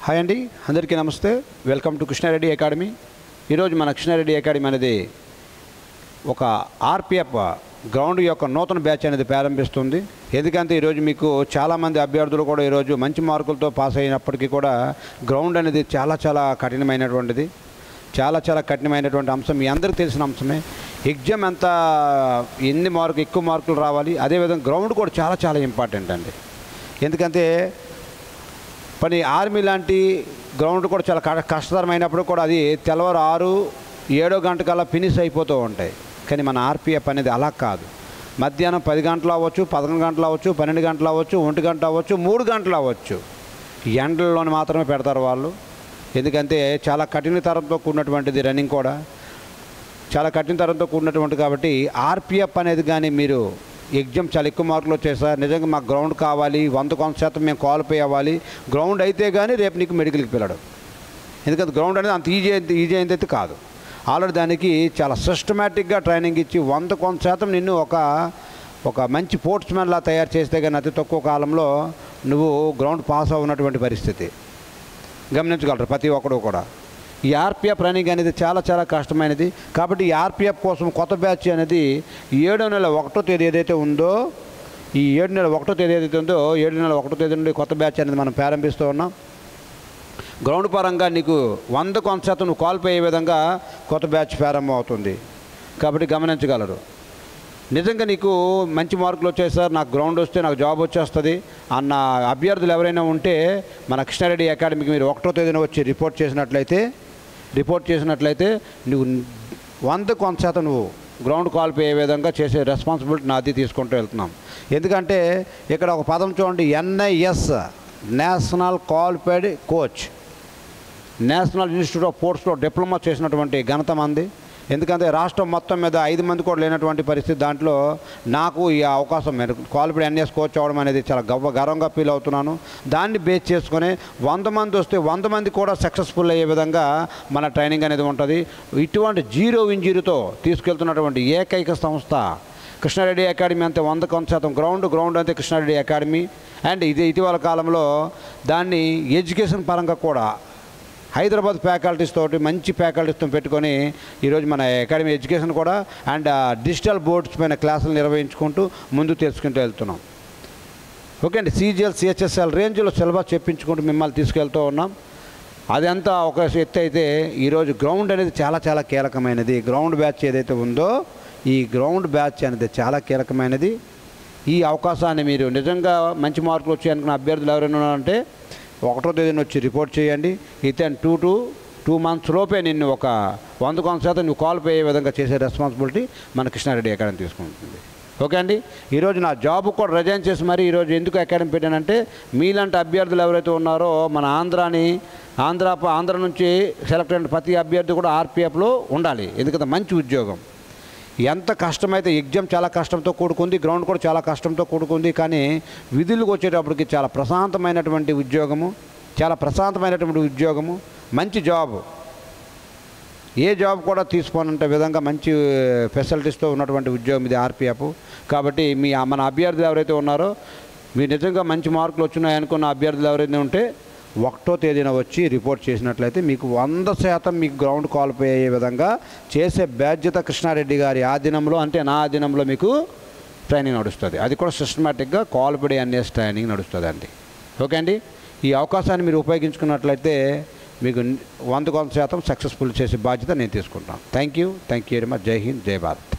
Hi అండి, అందరికీ నమస్తే. Welcome to Krishna Reddy academy. ఈరోజు మన కృష్ణారెడ్డి అకాడమీ అనేది ఒక ఆర్పిఎఫ్ గ్రౌండ్ యొక్క నూతన బ్యాచ్ అనేది ప్రారంభిస్తుంది. ఎందుకంటే ఈరోజు మీకు చాలామంది అభ్యర్థులు కూడా ఈరోజు మంచి మార్కులతో పాస్ అయినప్పటికీ కూడా గ్రౌండ్ అనేది చాలా కఠినమైనటువంటిది, చాలా కఠినమైనటువంటి అంశం. మీ అందరికీ తెలిసిన అంశమే. ఎగ్జామ్ ఎంత ఎక్కువ మార్కులు రావాలి, అదేవిధంగా గ్రౌండ్ కూడా చాలా ఇంపార్టెంట్ అండి. ఎందుకంటే ఆర్మీ లాంటి గ్రౌండ్ కూడా చాలా కష్టతరమైనప్పుడు కూడా అది తెల్లవారు 6-7 గంటకల్లా ఫినిష్ అయిపోతూ ఉంటాయి. కానీ మన ఆర్పిఎఫ్ అనేది అలా కాదు. మధ్యాహ్నం 10 గంటలు అవ్వచ్చు, 11 గంటలు అవ్వచ్చు, 12 గంటలు అవ్వచ్చు, 1 గంట అవ్వచ్చు, 3 గంటలు అవ్వచ్చు. ఎండల్లోనే మాత్రమే పెడతారు వాళ్ళు. ఎందుకంటే చాలా కఠినతరంతో కూడినటువంటిది, రన్నింగ్ కూడా చాలా కఠినతరంతో కూడినటువంటి. కాబట్టి ఆర్పిఎఫ్ అనేది కానీ మీరు ఎగ్జామ్ చాలా ఎక్కువ మార్కులు వచ్చాయి సార్, నిజంగా మాకు గ్రౌండ్ కావాలి, 100% మేము క్వాలిఫై అవ్వాలి, గ్రౌండ్ అయితే కానీ రేపు నీకు మెడికల్కి పిల్లడు. ఎందుకంటే గ్రౌండ్ అనేది అంత ఈజీ అయితే కాదు. ఆల్రెడీ దానికి చాలా సిస్టమేటిక్గా ట్రైనింగ్ ఇచ్చి 100% నిన్ను ఒక మంచి స్పోర్ట్స్మెన్లా తయారు చేస్తే కానీ అతి తక్కువ కాలంలో నువ్వు గ్రౌండ్ పాస్ అవునటువంటి పరిస్థితి గమనించగలరు ప్రతి ఒక్కడు కూడా. ఈ ఆర్పిఎఫ్ రన్నింగ్ అనేది చాలా కష్టమైనది. కాబట్టి ఈ ఆర్పిఎఫ్ కోసం కొత్త బ్యాచ్ అనేది 7వ నెల 1వ తేదీ ఏదైతే ఉందో, ఈ 7వ నెల 1వ తేదీ ఏదైతే ఉందో, 7వ నెల 1వ తేదీ నుండి కొత్త బ్యాచ్ అనేది మనం ప్రారంభిస్తూ ఉన్నాం. గ్రౌండ్ పరంగా నీకు 100% నువ్వు క్వాలిఫై అయ్యే విధంగా కొత్త బ్యాచ్ ప్రారంభం అవుతుంది. కాబట్టి గమనించగలరు. నిజంగా నీకు మంచి మార్కులు వచ్చాయి సార్, నాకు గ్రౌండ్ వస్తే నాకు జాబ్ వచ్చేస్తుంది అన్న అభ్యర్థులు ఎవరైనా ఉంటే మన కృష్ణారెడ్డి అకాడమీకి మీరు 1వ తేదీన వచ్చి రిపోర్ట్ చేసినట్లయితే నువ్వు 100% నువ్వు గ్రౌండ్ క్వాలిఫై అయ్యే విధంగా చేసే రెస్పాన్సిబిలిటీ నాది తీసుకుంటూ వెళ్తున్నాం. ఎందుకంటే ఇక్కడ ఒక పదం చూడండి, NIS national qualified coach, national institute of స్పోర్ట్స్లో డిప్లొమా చేసినటువంటి ఘనత మంది. ఎందుకంటే రాష్ట్రం మొత్తం మీద 5 మంది కూడా లేనటువంటి పరిస్థితి. దాంట్లో నాకు ఈ అవకాశం క్వాలిఫైడ్ NIS కోచ్ అవ్వడం అనేది చాలా గర్వంగా ఫీల్ అవుతున్నాను. దాన్ని బేస్ చేసుకొని 100 మంది వస్తే 100 మంది కూడా సక్సెస్ఫుల్ అయ్యే విధంగా మన ట్రైనింగ్ అనేది ఉంటుంది. ఇటువంటి 0 ఇంజరీతో తీసుకెళ్తున్నటువంటి ఏకైక సంస్థ కృష్ణారెడ్డి అకాడమీ. అంతే 100% గ్రౌండ్ అంతే కృష్ణారెడ్డి అకాడమీ. అండ్ ఇది ఇటీవల కాలంలో దాన్ని ఎడ్యుకేషన్ పరంగా కూడా హైదరాబాద్ ఫ్యాకల్టీస్ తోటి మంచి ఫ్యాకల్టీస్తో పెట్టుకొని ఈరోజు మన అకాడమీ ఎడ్యుకేషన్ కూడా అండ్ డిజిటల్ బోర్డ్స్ పైన క్లాసులు నిర్వహించుకుంటూ ముందుకు తెలుసుకుంటూ వెళ్తున్నాం. ఓకే అండి, CGL CHSL రేంజ్లో సిలబస్ చెప్పించుకుంటూ మిమ్మల్ని తీసుకెళ్తూ ఉన్నాం. అదంతా ఒక ఎత్తు అయితే ఈరోజు గ్రౌండ్ అనేది చాలా కీలకమైనది. గ్రౌండ్ బ్యాచ్ ఏదైతే ఉందో ఈ గ్రౌండ్ బ్యాచ్ అనేది చాలా కీలకమైనది. ఈ అవకాశాన్ని మీరు నిజంగా మంచి మార్కులు వచ్చి అనుకున్న అభ్యర్థులు ఎవరైనా ఉన్నారంటే 1వ తేదీన వచ్చి రిపోర్ట్ చేయండి. ఇతను 2 months లోపే నిన్ను ఒక 100% నువ్వు క్వాలిఫై అయ్యే విధంగా చేసే రెస్పాన్సిబిలిటీ మన కృష్ణారెడ్డి అకాడమీ తీసుకుంటుంది. ఓకే అండి, ఈరోజు నా జాబ్ కూడా రిజైన్ చేసి మరి ఈరోజు ఎందుకు అకాడమీ పెట్టానంటే మీలాంటి అభ్యర్థులు ఎవరైతే ఉన్నారో మన ఆంధ్ర నుంచి సెలెక్ట్ అయిన ప్రతి అభ్యర్థి కూడా ఆర్పిఎఫ్లో ఉండాలి. ఎందుకంటే మంచి ఉద్యోగం. ఎంత కష్టమైతే ఎగ్జామ్ చాలా కష్టంతో కూడుకుంది, గ్రౌండ్ కూడా చాలా కష్టంతో కూడుకుంది. కానీ విధులకు వచ్చేటప్పటికి చాలా ప్రశాంతమైనటువంటి ఉద్యోగము, మంచి జాబ్. ఏ జాబ్ కూడా తీసుకోనంటే విధంగా మంచి ఫెసిలిటీస్తో ఉన్నటువంటి ఉద్యోగం ఇది ఆర్పిఎఫ్. కాబట్టి మన అభ్యర్థులు ఎవరైతే ఉన్నారో మీరు నిజంగా మంచి మార్కులు వచ్చినాయనుకున్న అభ్యర్థులు ఎవరైతే ఉంటే 1వ తేదీన వచ్చి రిపోర్ట్ చేసినట్లయితే మీకు 100% మీకు గ్రౌండ్ క్వాలిఫై అయ్యే విధంగా చేసే బాధ్యత కృష్ణారెడ్డి గారి ఆధీనంలో, అంటే నా ఆధీనంలో మీకు ట్రైనింగ్ నడుస్తుంది. అది కూడా సిస్టమేటిక్గా క్వాలిఫైడ్ NIS ట్రైనింగ్ నడుస్తుంది అండి. ఓకే అండి, ఈ అవకాశాన్ని మీరు ఉపయోగించుకున్నట్లయితే మీకు 100% సక్సెస్ఫుల్ చేసే బాధ్యత నేను తీసుకుంటాను. Thank you very much. జై హింద్, జై భారత్.